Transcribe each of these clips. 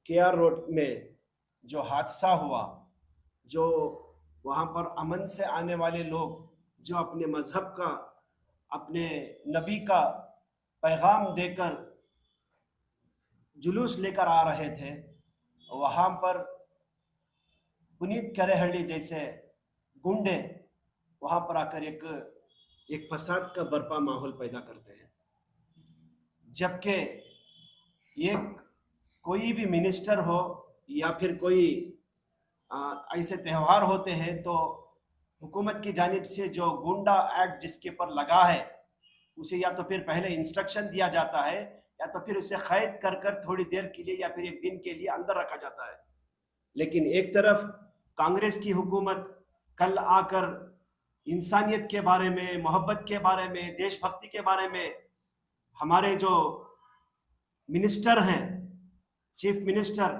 K R road में जो हादसा हुआ, जो वहाँ पर अमन से आने वाले लोग जो अपने मजहब का, अपने नबी का पैगाम देकर जुलूस लेकर आ रहे थे, वहाँ पर पुनीत करेहल्ली जैसे गुंडे वहाँ पर आकर एक एक फसाद का बर्पा माहौल पैदा करते हैं। जबकि ये कोई भी मिनिस्टर हो या फिर कोई ऐसे त्यौहार होते हैं तो हुकूमत की जानिब से जो गुंडा एक्ट जिसके ऊपर लगा है उसे या तो फिर पहले इंस्ट्रक्शन दिया जाता है या तो फिर उसे कैद कर कर थोड़ी देर के लिए या फिर एक दिन के लिए अंदर रखा जाता है। लेकिन एक तरफ कांग्रेस की हुकूमत कल आकर इंसानियत के बारे में, मोहब्बत के बारे में, देशभक्ति के बारे में हमारे जो मिनिस्टर हैं, चीफ मिनिस्टर,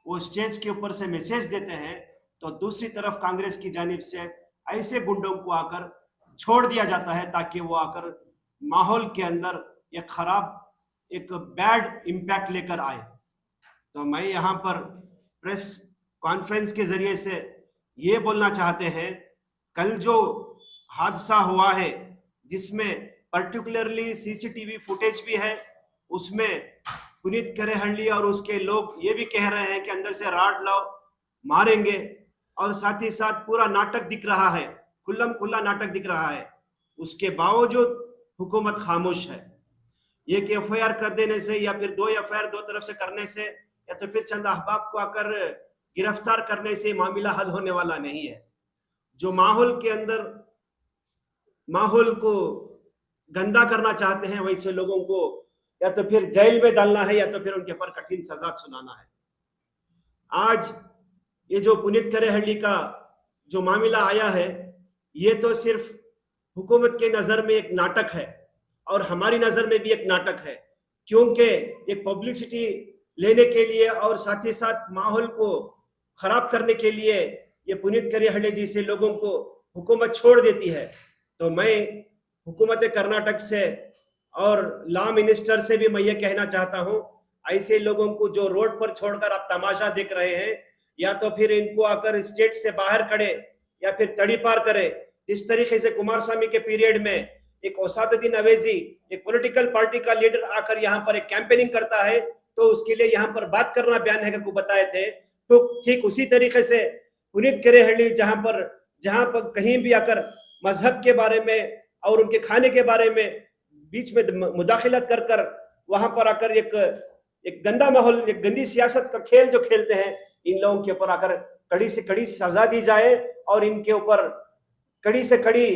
वो स्टेज के ऊपर से मैसेज देते हैं, तो दूसरी तरफ कांग्रेस की जानिब से ऐसे गुंडों को आकर छोड़ दिया जाता है ताकि वो आकर माहौल के अंदर एक खराब, एक बैड इम्पैक्ट लेकर आए। तो मैं यहाँ पर प्रेस कॉन्फ्रेंस के जरिए से ये बोलना चाहते हैं, कल जो हादसा हुआ है जिसमें पर्टिकुलरली सीसीटीवी फुटेज भी है, उसमें पुनीत करेहल्ली और उसके लोग ये भी कह रहे हैं कि अंदर से राड लाओ, मारेंगे, और साथ ही साथ पूरा नाटक दिख रहा है, खुल्लम खुल्ला नाटक दिख रहा है। उसके बावजूद हुकूमत खामोश है। एक एफआईआर कर देने से या फिर 2 एफआईआर दो तरफ से करने से या तो फिर चंद अहबाब को आकर गिरफ्तार करने से मामला हल होने वाला नहीं है। जो माहौल के अंदर माहौल को गंदा करना चाहते हैं वैसे लोगों को या तो फिर जेल में डालना है या तो फिर उनके ऊपर कठिन सजा सुनाना है। आज ये जो पुनीत करेहल्ली का जो मामला आया है, ये तो सिर्फ हुकूमत के नजर में एक नाटक है और हमारी नजर में भी एक नाटक है, क्योंकि एक पब्लिसिटी लेने के लिए और साथ ही साथ माहौल को खराब करने के लिए ये पुनीत करेहल्ली जैसे लोगों को हुकूमत छोड़ देती है। तो मैं हुकूमत कर्नाटक से और लॉ मिनिस्टर से भी मैं ये कहना चाहता हूँ, ऐसे लोगों को जो रोड पर छोड़कर आप तमाशा देख रहे हैं, या तो फिर इनको आकर स्टेट से बाहर करे या फिर तड़ीपार करे। जिस तरीके से कुमारस्वामी के पीरियड में एक ओसादुद्दीन अवैसी, एक पॉलिटिकल पार्टी का लीडर आकर यहाँ पर एक कैंपेनिंग करता है तो उसके लिए यहाँ पर बात करना बयान है को बताए थे, तो ठीक उसी तरीके से पुनीत करेहल्ली जहां पर कहीं भी आकर मजहब के बारे में और उनके खाने के बारे में बीच में मुदाखिलत कर कर वहां पर आकर एक गंदा माहौल, एक गंदी सियासत का खेल जो खेलते हैं, इन लोगों के ऊपर आकर कड़ी से कड़ी सजा दी जाए और इनके ऊपर कड़ी से कड़ी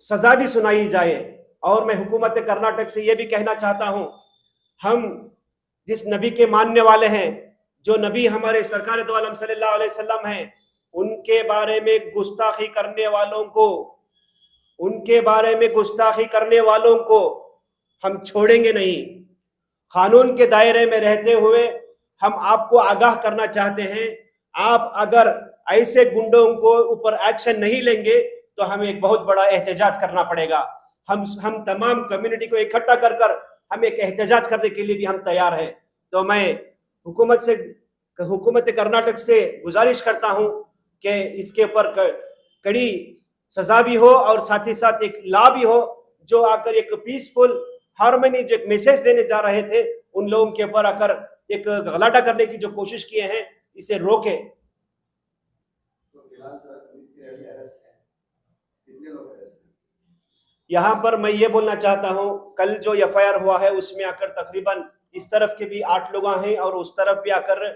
सजा भी सुनाई जाए। और मैं हुकूमत कर्नाटक से यह भी कहना चाहता हूं, हम जिस नबी के मानने वाले हैं, जो नबी हमारे सरकार दो आलम सल्लल्लाहु अलैहि वसल्लम हैं, उनके बारे में गुस्ताखी करने वालों को हम छोड़ेंगे नहीं। कानून के दायरे में रहते हुए हम आपको आगाह करना चाहते हैं, आप अगर ऐसे गुंडों को ऊपर एक्शन नहीं लेंगे तो हमें एक बहुत बड़ा एहतजाज करना पड़ेगा। हम तमाम कम्युनिटी को इकट्ठा कर कर हम एक एहतजाज करने के लिए भी हम तैयार हैं। तो मैं हुकूमत कर्नाटक से गुजारिश करता हूं कि इसके ऊपर कड़ी सजा भी हो और साथ ही साथ एक लॉ भी हो जो आकर एक पीसफुल हार्मनी जो एक मैसेज देने जा रहे थे, उन लोगों के ऊपर आकर एक गलाटा करने की जो कोशिश किए हैं, इसे रोके। यहाँ पर मैं ये बोलना चाहता हूँ, कल जो एफआईआर हुआ है उसमें आकर तकरीबन इस तरफ के भी 8 लोग हैं और उस तरफ भी आकर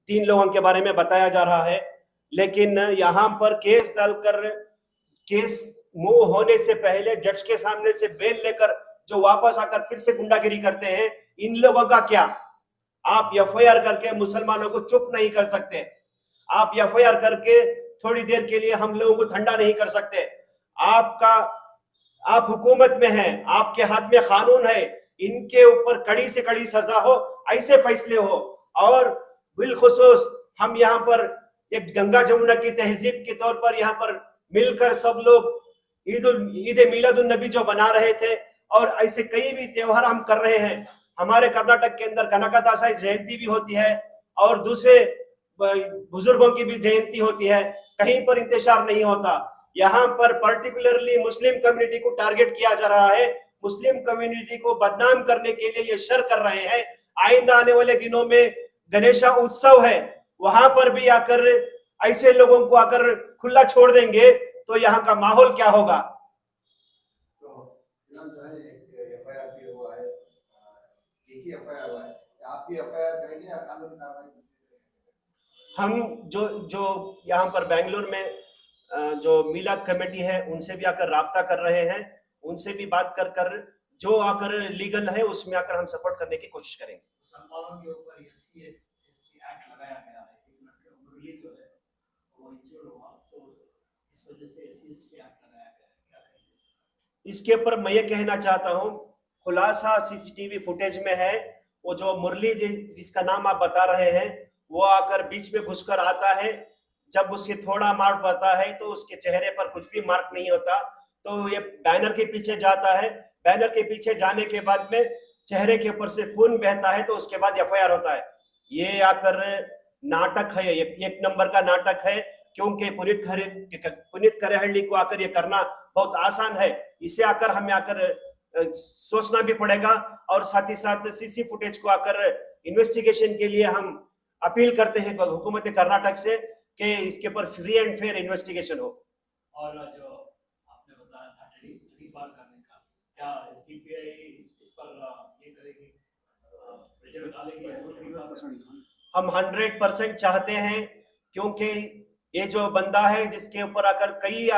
3 लोगों के बारे में बताया जा रहा है। लेकिन यहाँ पर केस डालकर केस मूव होने से पहले जज के सामने से बेल लेकर जो वापस आकर फिर से गुंडागिरी करते हैं, इन लोगों का क्या? आप एफआईआर करके मुसलमानों को चुप नहीं कर सकते, आप एफआईआर करके थोड़ी देर के लिए हम लोगों को ठंडा नहीं कर सकते। आप हुकूमत में हैं, आपके हाथ में कानून है, इनके ऊपर कड़ी से कड़ी सजा हो, ऐसे फैसले हो। और बिलखुसूस हम यहाँ पर एक गंगा जमुना की तहजीब के तौर पर यहाँ पर मिलकर सब लोग ईद मिलादुन नबी जो बना रहे थे और ऐसे कई भी त्योहार हम कर रहे हैं। हमारे कर्नाटक के अंदर कनकदासा जयंती भी होती है, और दूसरे बुजुर्गों की भी जयंती होती है, कहीं पर इंतजार नहीं होता। यहाँ पर पर्टिकुलरली मुस्लिम कम्युनिटी को टारगेट किया जा रहा है, मुस्लिम कम्युनिटी को बदनाम करने के लिए ये शर कर रहे हैं। आइंदा आने वाले दिनों में गणेशा उत्सव है, वहां पर भी आकर ऐसे लोगों को आकर खुला छोड़ देंगे तो यहाँ का माहौल क्या होगा। तो जो है एक एफआईआर भी हुआ है, एक ही एफआईआर हुआ है, आप भी एफआईआर करेंगे या कानूनी कार्रवाई? हम जो जो यहाँ पर बेंगलुरु में जो मिलाद कमेटी है उनसे भी आकर राब्ता कर रहे हैं, उनसे भी बात कर कर जो आकर लीगल है उसमें आकर हम सपोर्ट करने की कोशिश करेंगे। मुसलमानों के ऊपर एससी एसटी एक्ट लगाया गया है, एक मुरली जो है वो इंजर्ड हुआ, तो इस वजह से एससी एसटी एक्ट लगाया गया है, क्या कहेंगे इसके ऊपर? मैं ये कहना चाहता हूँ, खुलासा सीसीटीवी फुटेज में है, वो जो मुरली जिसका नाम आप बता रहे हैं वो आकर बीच में घुसकर आता है, जब उसके थोड़ा मार्क पड़ता है तो उसके चेहरे पर कुछ भी मार्क नहीं होता, तो ये बैनर के पीछे जाता है, बैनर के पीछे जाने के बाद में चेहरे के ऊपर से खून बहता है, तो उसके बाद एफआईआर होता है। ये आकर नाटक है, एक नंबर का नाटक है, क्योंकि पुनीत करेहल्ली को आकर ये करना बहुत आसान है। इसे आकर हमें आकर सोचना भी पड़ेगा, और साथ ही साथ सीसी फुटेज को आकर इन्वेस्टिगेशन के लिए हम अपील करते हैं हुकूमत कर्नाटक से कि इसके ऊपर फ्री एंड फेयर इन्वेस्टिगेशन हो। और जो आपने बताया था पार करने का, क्या एसडीपीआई इस पर ये करेगी, प्रेशर डालेगी? हम 100% चाहते हैं, क्योंकि ये जो बंदा है जिसके ऊपर आकर कई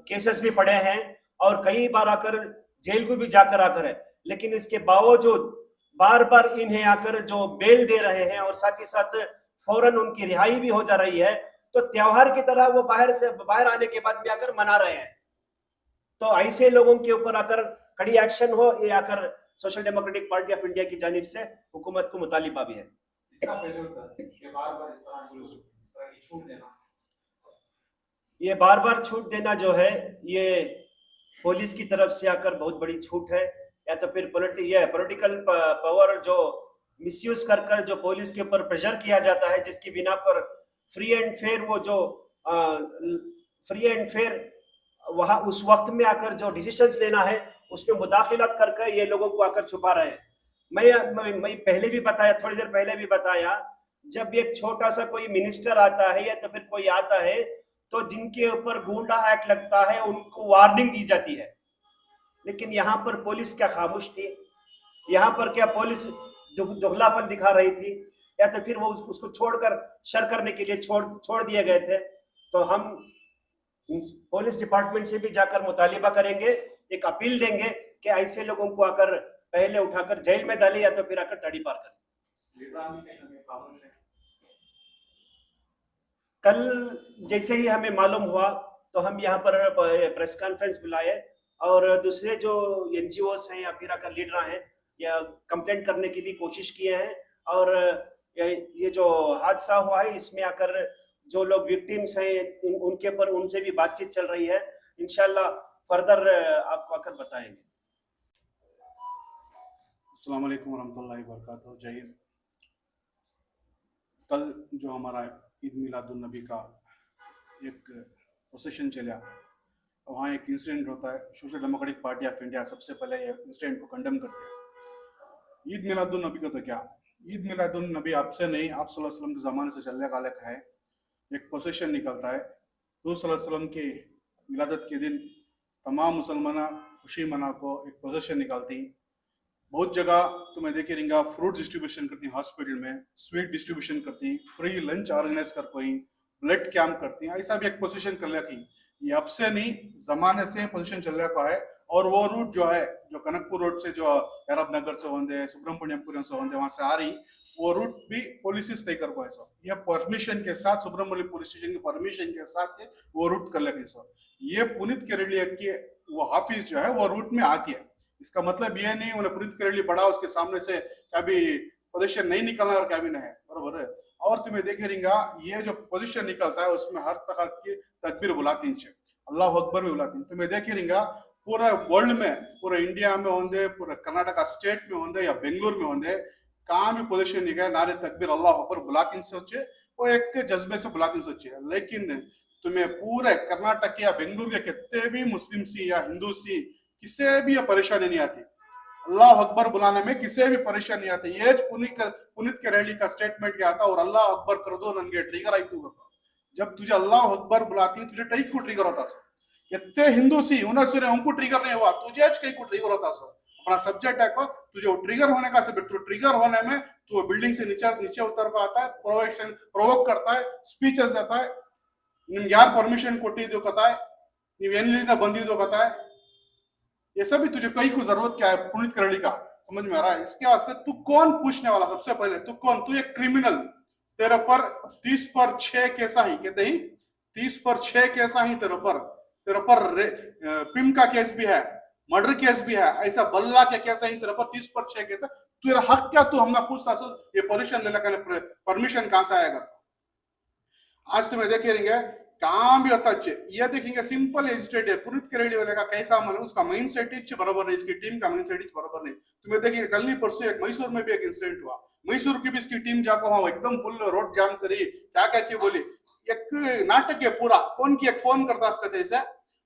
केसेस भी पड़े हैं और कई बार आकर जेल को भी जाकर आकर है, लेकिन इसके बावजूद बार बार इन्हें आकर जो बेल दे रहे हैं और साथ ही साथ फौरन उनकी रिहाई भी हो जा रही है, तो त्योहार की तरह वो बाहर आने के बाद भी आकर मना रहे हैं। तो ऐसे लोगों के ऊपर आकर कड़ी एक्शन हो, ये आकर social democratic party of India की जानिब से हुकूमत को मुतालिबा भी है। ये बार बार छूट देना जो है, ये पुलिस की तरफ से आकर बहुत बड़ी छूट है, या तो फिर पॉलिटिकल पावर जो मिसयूज कर कर जो पुलिस के ऊपर प्रेशर किया जाता है, जिसकी बिना पर फ्री एंड फेयर वहां उस वक्त में आकर जो डिसीजंस लेना है उसमें मुदाखिलत करके ये लोगों को आकर छुपा रहे हैं। मैं पहले भी बताया, थोड़ी देर पहले भी बताया, जब एक छोटा सा कोई मिनिस्टर आता है या तो फिर कोई आता है तो जिनके ऊपर गुंडा एक्ट लगता है उनको वार्निंग दी जाती है, लेकिन यहाँ पर पुलिस क्या खामोश थी? यहाँ पर क्या पुलिस दुगलापन दिखा रही थी, या तो फिर वो उसको छोड़कर शर करने के लिए छोड़ दिए गए थे? तो हम पुलिस डिपार्टमेंट से भी जाकर मुतालिबा करेंगे, एक अपील देंगे कि ऐसे लोगों को आकर पहले उठाकर जेल में डाले या तो फिर आकर तड़ी पार करें। कल जैसे ही हमें मालूम हुआ तो हम यहाँ पर प्रेस कॉन्फ्रेंस बुलाए, और दूसरे जो एनजीओस हैं या फिर आकर लीडर हैं या कंप्लेंट करने की भी कोशिश किए हैं, और ये जो हादसा हुआ है इसमें आकर जो लोग विक्टिम्स हैं उनके ऊपर उनसे भी बातचीत चल रही है, इंशाल्लाह फर्दर आपको आकर बताएंगे। अस्सलाम वालेकुम वरहमतुल्लाहि वबरकातुहू। जय हिंद। कल जो हमारा ईद मिलादुन नबी का एक प्रोसेशन चला, वहाँ एक इंसिडेंट होता है। Social democratic party of India सबसे पहले ये इंसिडेंट को कंडेम करती है। ईद मिलादुन नबी का तो क्या, ईद मिलादुन नबी आपसे नहीं, आप सल्लल्लाहु अलैहि वसल्लम के ज़माने से चलने वाले का है। एक प्रोसेशन निकलता है, हुज़ूर सल्लल्लाहु अलैहि वसल्लम की विलादत के दिन तमाम मुसलमान खुशी मना को एक प्रोसेशन निकालती। बहुत जगह तुम्हें देखे रहेंगे, फ्रूट डिस्ट्रीब्यूशन करती, हॉस्पिटल में स्वीट डिस्ट्रीब्यूशन करती, फ्री लंच ऑर्गेनाइज कर कोई ब्लड कैंप करती। ऐसा भी एक पोजीशन कर लिया कि ये अब से नहीं, जमाने से पोजीशन चल रहा है। और वो रूट जो है, जो कनकपुर रोड से जो अरब नगर से होंगे, सुब्रमण्यपुरम से होंगे, वहां से आ रही, वो रूट भी पुलिस तय कर पाए। सो ये परमिशन के साथ, सुब्रमण्यपुरम पुलिस स्टेशन की परमिशन के साथ वो रूट कर लेंगे। सो ये पुनीत केरली की वो हाफिज जो है वो रूट में आती है। इसका मतलब ये नहीं उन्हें पुनीत केरली पड़ा उसके सामने से कभी पोजीशन नहीं निकलना और क्या भी नहीं है, बराबर है। और तुम्हें देखे रहेगा ये जो पोजीशन निकलता है उसमें हर तरह की तकबीर बुलाती है, अल्लाह अकबर भी बुलाती है। तुम्हें देखे रहेगा पूरा वर्ल्ड में, पूरे इंडिया में होंगे, पूरे कर्नाटका स्टेट में होंगे या बेंगलुरु में होंगे, कहाँ भी पोजीशन नहीं गया, नारे तकबीर अल्लाह अकबर बुलाती सोचे, वो एक जज्बे से बुलाती सोचे। लेकिन तुम्हें पूरे कर्नाटक या बेंगलुरु के कितने भी मुस्लिम सी या हिंदू सी किसी भी ये परेशानी नहीं आती, अल्लाह अकबर बुलाने में किसी भी परेशानी नहीं आती। ये पुनीत के रैली का स्टेटमेंट क्या था, और अल्लाह अकबर कर दो नंगे ट्रिगर आई तू, जब तुझे अल्लाह अकबर बुलाती तुझे टाइप को ट्रिगर होता सो, कितने हिंदू सी उन्हें उनको ट्रिगर नहीं हुआ, तुझे कहीं को ट्रिगर होता सो। अपना सब्जेक्ट है को तुझे ट्रिगर होने का सब, तो ट्रिगर होने में तो बिल्डिंग से नीचे उतर को आता है, प्रोवोक करता है, स्पीचेस देता है, निम्ಗೆ यार परमिशन ಕೊಟ್ಟಿದ್ದು ಕಥಾಯ್ ನೀವು ಎಲ್ಲಿಂದ ಬಂದಿದ್ದು ಕಥಾಯ್, ये सब भी तुझे कई को जरूरत क्या है पुनीत करड़ी का, समझ में आ रहा है? इसके वास्ते तू कौन पूछने वाला, सबसे पहले तू कौन, तू एक क्रिमिनल, तेरे पर 30/6 केसा ही, कहते ही 30/6 केसा ही तेरे पर पिम का केस भी है, मर्डर केस भी है, ऐसा बल्ला के केस ही तेरे पर 30/6 केस है। तेरा हक क्या, तू हमने पूछ सा ये पोजीशन लेने का परमिशन कहां से आएगा? आज तुम्हें देखेंगे काम भी होता है, ये देखेंगे सिंपल एजुकेटेड है, पुनीत करेड़ी वाले का कैसा मालूम, उसका माइंड सेट बराबर नहीं, इसकी टीम का माइंड सेट बराबर नहीं। तुम्हें देखिए कल नहीं परसों एक मैसूर में भी एक इंसिडेंट हुआ, मैसूर की भी इसकी टीम जाकर वहां एकदम फुल रोड जाम करी, क्या क्या की बोली, एक नाटक है पूरा। कौन की एक फोन करता सकते इसे,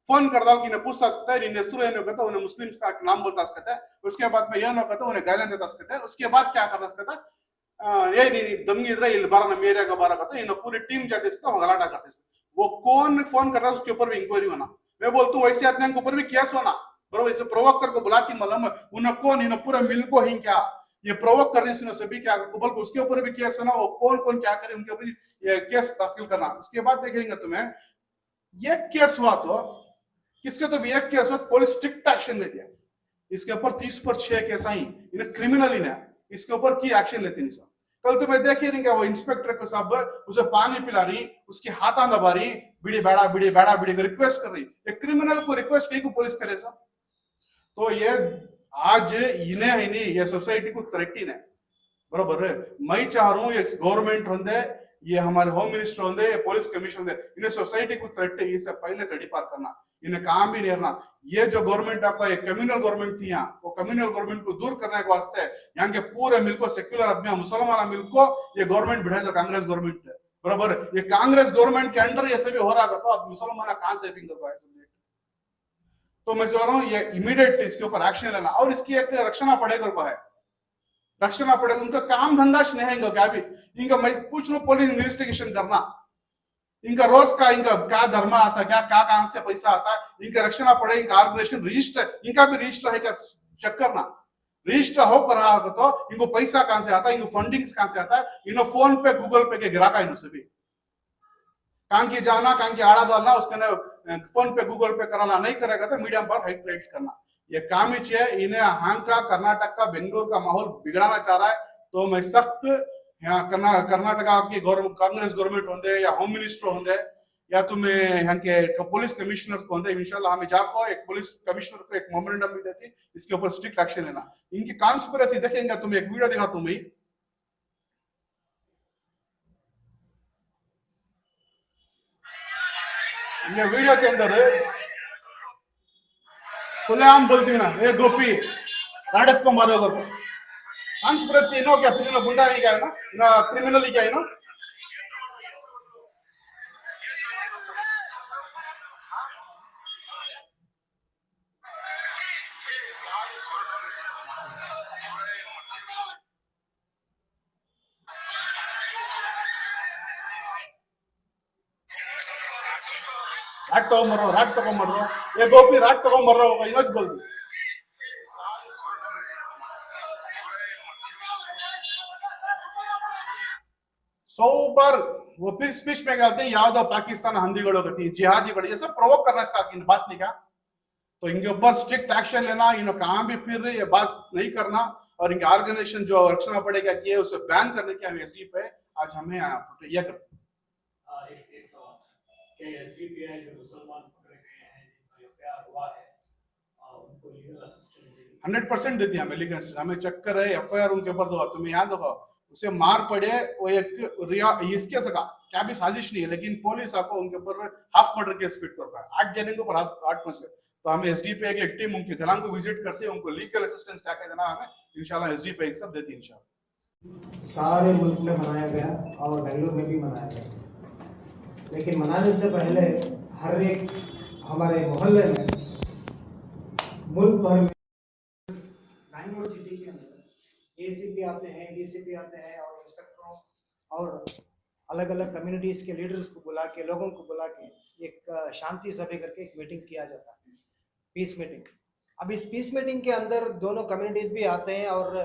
फोन करता कि पूछ सकता है, ಹೆಸರು ಏನು कहता उन्हें मुस्लिम्स का नाम बोलता सकता है, उसके बाद में ಏನು कहता उन्हें गालियां देता सकता है, उसके बाद क्या करता सकता है, ये नहीं दमगिद्रे इल बारा ना मेरे का बारा कहता है, इन पूरी टीम जाते सकता वो गलाटा करते सकता, वो कौन फोन करता है उसके ऊपर भी इंक्वायरी होना। मैं बोलता हूँ वैसे आदमी के ऊपर भी केस होना, बराबर। इसे प्रोवोक करके बुलाती मलम उन्हें कौन, इन पूरा मिल को ही क्या ये प्रोवोक करने से सभी क्या, बल्कि उसके ऊपर भी केस होना, वो कौन क्या करे उनके ऊपर ये केस दाखिल करना। उसके बाद देखेंगे तुम्हें ये केस हुआ तो किसके, तो भी एक केस हुआ, पुलिस स्ट्रिक्ट एक्शन लेती है, इसके ऊपर 30/6 केस आई, इन्हें क्रिमिनल इन है, इसके ऊपर की एक्शन लेती नहीं। कल तो मैं देख ही नहीं वो इंस्पेक्टर को सब उसे पानी पिला रही, उसके हाथा दबा रही, बीड़ी बैड़ा को रिक्वेस्ट कर रही, एक क्रिमिनल को रिक्वेस्ट की को पुलिस करे सब। तो ये आज इन्हें ही नहीं, ये सोसाइटी को थ्रेटिन है, बराबर है। मैं चाह रहा हूँ ये गवर्नमेंट होंगे, ये हमारे होम मिनिस्टर होंगे, ये पुलिस कमिश्नर होंगे, इन्हें सोसाइटी को थ्रेट है, इससे पहले तड़ी पार करना, इन्हें काम भी नहीं करना। ये जो गवर्नमेंट आपका एक कम्युनल गवर्नमेंट थी यहाँ, वो कम्युनल गवर्नमेंट को दूर करने के वास्ते यहाँ के पूरे मिल को सेक्युलर आदमी मुसलमान मिल को ये गवर्नमेंट बिठा जो कांग्रेस गवर्नमेंट है, बराबर। ये कांग्रेस गवर्नमेंट के अंडर ये सभी हो रहा था, तो अब मुसलमान कहां सेविंग कर पाए सब्जेक्ट। तो मैं कह रहा हूँ ये इमीडिएट इसके ऊपर एक्शन लेना, और इसकी एक रक्षणा पड़ेगा है, रक्षणा पड़ेगा। उनका काम धंधा नहीं क्या भी, इनका मैं पूछ लो पुलिस इन्वेस्टिगेशन करना, इनका रोज का इनका क्या धर्म आता, क्या क्या कहां से पैसा आता, इनका रक्षणा पड़े, इनका ऑर्गेनाइजेशन रजिस्टर, इनका भी रजिस्टर है क्या चेक करना, रजिस्टर हो कर रहा तो इनको पैसा कहां से आता है, इनको फंडिंग्स कहां से आता है, इन्हों फोन पे गूगल पे के गिराका इन सभी कहां की जाना, कहां की आड़ा डालना, उसके फोन पे गूगल पे कराना, नहीं करेगा तो मीडिया पर हाइट करना, ये काम ही चाहिए। इन्हें यहाँ का कर्नाटक का बेंगलुरु का माहौल बिगड़ाना चाह रहा है, तो मैं सख्त यहाँ कर्नाटका की कांग्रेस गवर्नमेंट होंगे या होम मिनिस्टर होंगे या तुम्हें यहाँ के पुलिस कमिश्नर को होंगे, इंशाल्लाह हमें जाको एक पुलिस कमिश्नर को एक मेमोरेंडम भी देती, इसके ऊपर स्ट्रिक्ट एक्शन लेना। इनकी कॉन्स्पिरेसी देखेंगे, तुम्हें एक वीडियो दिखा तुम्हें, ये वीडियो के अंदर खुलेआम बोलती हूँ ना, ये गोपी राडत को मारो अगर कॉन्स्पिरेसी इनो क्या, फिर इनो गुंडा ही क्या है ना, इनो क्रिमिनल ही क्या है ना। राट तಗೊಂಡ್ಬರೋ ये गोपी राट तಗೊಂಡ್ಬರೋ ಇನ್ನೊಂದು बोल सौ बार वो फिर स्पीच में कहते हैं यादव पाकिस्तान हंदीगढ़ गति जिहादी ये सब प्रोवोक करना, इसका बात नहीं क्या, तो इनके ऊपर स्ट्रिक्ट एक्शन लेना, इन्हों कहां भी फिर ये बात नहीं करना, और इनके ऑर्गेनाइजेशन जो रक्षणा पड़ेगा कि उसे बैन करने की हम एसडी पे आज हमें यह करते हैं। एक सवाल, क्या एसडीपीआई जो मुसलमान पकड़े गए हैं, जिनका एफआईआर हुआ है, उनको लीगल असिस्टेंस देगी? 100% देती है हमें लीगल असिस्टेंस, हमें चक्कर है एफआईआर उनके ऊपर दो, तुम्हें याद होगा उसे मार पड़े, वो एक इसके सका क्या भी साजिश नहीं है, लेकिन पुलिस आपको उनके ऊपर हाफ मर्डर केस फिट कर पाए, 8 जने के ऊपर 8 मर्डर। तो हमें एसडीपीआई की एक टीम उनके घरान को विजिट करते हैं, उनको लीगल असिस्टेंस क्या देना हमें इंशाल्लाह एसडीपीआई सब देती है इंशाल्लाह। सारे मुल्क में मनाया गया और बेंगलुरु में भी मनाया गया, लेकिन मनाने से पहले हर एक हमारे मोहल्ले में, मुल्क भर में, बैंगलोर सिटी के अंदर एसीपी आते हैं, डीसीपी आते हैं और इंस्पेक्टरों और अलग अलग कम्युनिटीज़ के लीडर्स को बुला के, लोगों को बुला के एक शांति सभा करके एक मीटिंग किया जाता है, पीस मीटिंग। अब इस पीस मीटिंग के अंदर दोनों कम्युनिटीज़ भी आते हैं और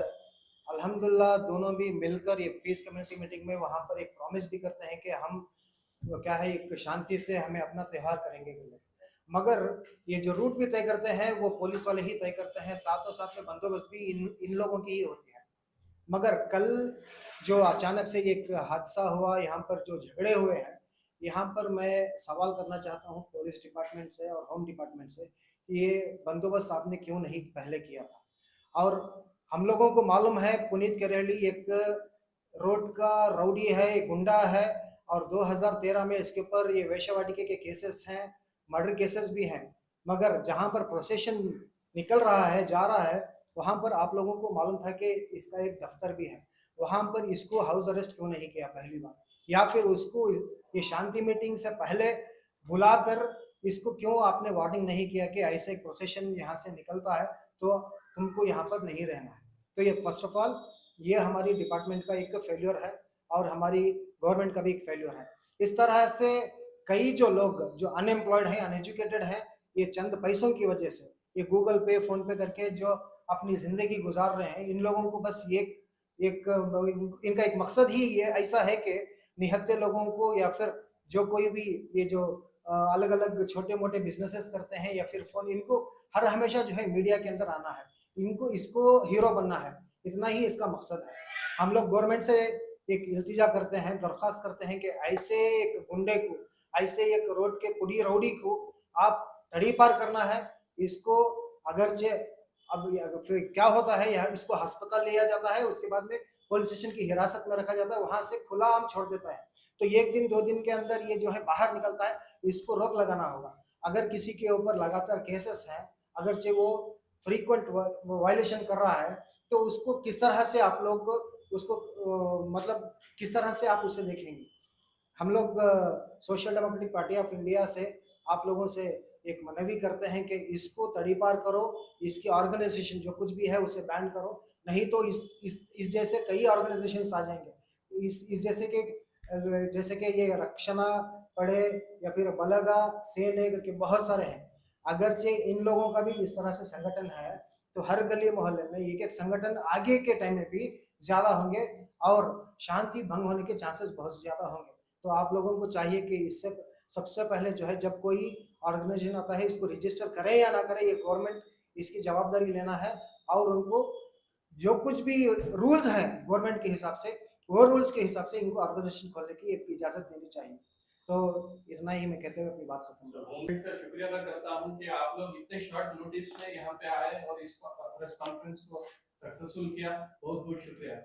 अल्हम्दुलिल्लाह दोनों भी मिलकर ये पीस कम्युनिटी मीटिंग में वहाँ पर एक प्रॉमिस भी करते हैं कि हम क्या है एक शांति से हमें अपना त्यौहार करेंगे। मगर ये जो रूट भी तय करते हैं वो पुलिस वाले ही तय करते हैं, साथों साथ में बंदोबस्त भी इन लोगों की ही होती है। मगर कल जो अचानक से एक हादसा हुआ, यहाँ पर जो झगड़े हुए हैं, यहाँ पर मैं सवाल करना चाहता हूँ पुलिस डिपार्टमेंट से और होम डिपार्टमेंट से, ये बंदोबस्त आपने क्यों नहीं पहले किया था। और हम लोगों को मालूम है पुनीत करेली एक रोड का राउडी है, गुंडा है, और 2013 में इसके ऊपर ये वेश्यावाटिका के केसेस हैं, मर्डर केसेस भी हैं। मगर जहाँ पर प्रोसेशन निकल रहा है, जा रहा है, वहाँ पर आप लोगों को मालूम था कि इसका एक दफ्तर भी है, वहाँ पर इसको हाउस अरेस्ट क्यों नहीं किया पहली बार, या फिर उसको ये शांति मीटिंग से पहले बुलाकर इसको क्यों आपने वार्निंग नहीं किया कि ऐसे एक प्रोसेशन यहाँ से निकलता है तो तुमको यहाँ पर नहीं रहना है। तो ये फर्स्ट ऑफ ऑल ये हमारी डिपार्टमेंट का एक फेल्योर है और हमारी गवर्नमेंट का भी एक फेल्योर है। इस तरह से कई जो लोग जो अनएम्प्लॉयड हैं, अनएजुकेटेड हैं, ये चंद पैसों की वजह से ये गूगल पे, फोन पे करके जो अपनी जिंदगी गुजार रहे हैं, इन लोगों को बस ये एक इनका एक मकसद ही ये ऐसा है कि निहत्थे लोगों को या फिर जो कोई भी ये जो अलग अलग छोटे मोटे बिजनेसेस करते हैं या फिर फोन, इनको हर हमेशा जो है मीडिया के अंदर आना है, इनको इसको हीरो बनना है, इतना ही इसका मकसद है। हम लोग गवर्नमेंट से एक इल्तिजा करते हैं, दरख्वास्त करते हैं कि ऐसे एक गुंडे को, ऐसे एक रोड के पुड़ी रौडी को आप तड़ी पार करना है। इसको अगरचे अब फिर क्या होता है, यहाँ इसको अस्पताल लिया जाता है, उसके बाद में पुलिस स्टेशन की हिरासत में रखा जाता है, वहां से खुला आम छोड़ देता है। तो एक दिन 2 दिन के अंदर ये जो है बाहर निकलता है, इसको रोक लगाना होगा। अगर किसी के ऊपर लगातार केसेस हैं, अगरचे वो फ्रीक्वेंट वायलेशन कर रहा है, तो उसको किस तरह से आप लोग उसको मतलब किस तरह से आप उसे देखेंगे। हम लोग social democratic party of India से आप लोगों से एक मनवी करते हैं कि इसको तड़ीपार करो, इसकी ऑर्गेनाइजेशन जो कुछ भी है उसे बैन करो, नहीं तो इस जैसे कई ऑर्गेनाइजेशंस आ जाएंगे, इस जैसे कि ये रक्षणा पड़े या फिर बलगा सेने के बहुत सारे हैं। अगरचे इन लोगों का भी इस तरह से संगठन है, तो हर गली मोहल्ले में एक संगठन आगे के टाइम में भी ज्यादा होंगे और शांति भंग होने के चांसेस बहुत ज्यादा होंगे। तो आप लोगों को चाहिए कि इससे सबसे पहले जो है जब कोई ऑर्गेनाइजेशन आता है, इसको रजिस्टर करे या ना करे, ये गवर्नमेंट इसकी जवाबदारी लेना है और उनको जो कुछ भी रूल्स हैं गवर्नमेंट के हिसाब से, वो रूल्स के हिसाब से इनको ऑर्गेनाइजेशन खोलने की इजाजत देनी चाहिए। तो इतना ही मैं कहते हुए अपनी बात खत्म करूंगा। सर शुक्रिया अदा करता हूं कि आप लोग इतने शॉर्ट नोटिस में यहाँ पे आए और इस प्रेस कॉन्फ्रेंस को सक्सेसफुल किया। बहुत बहुत शुक्रिया।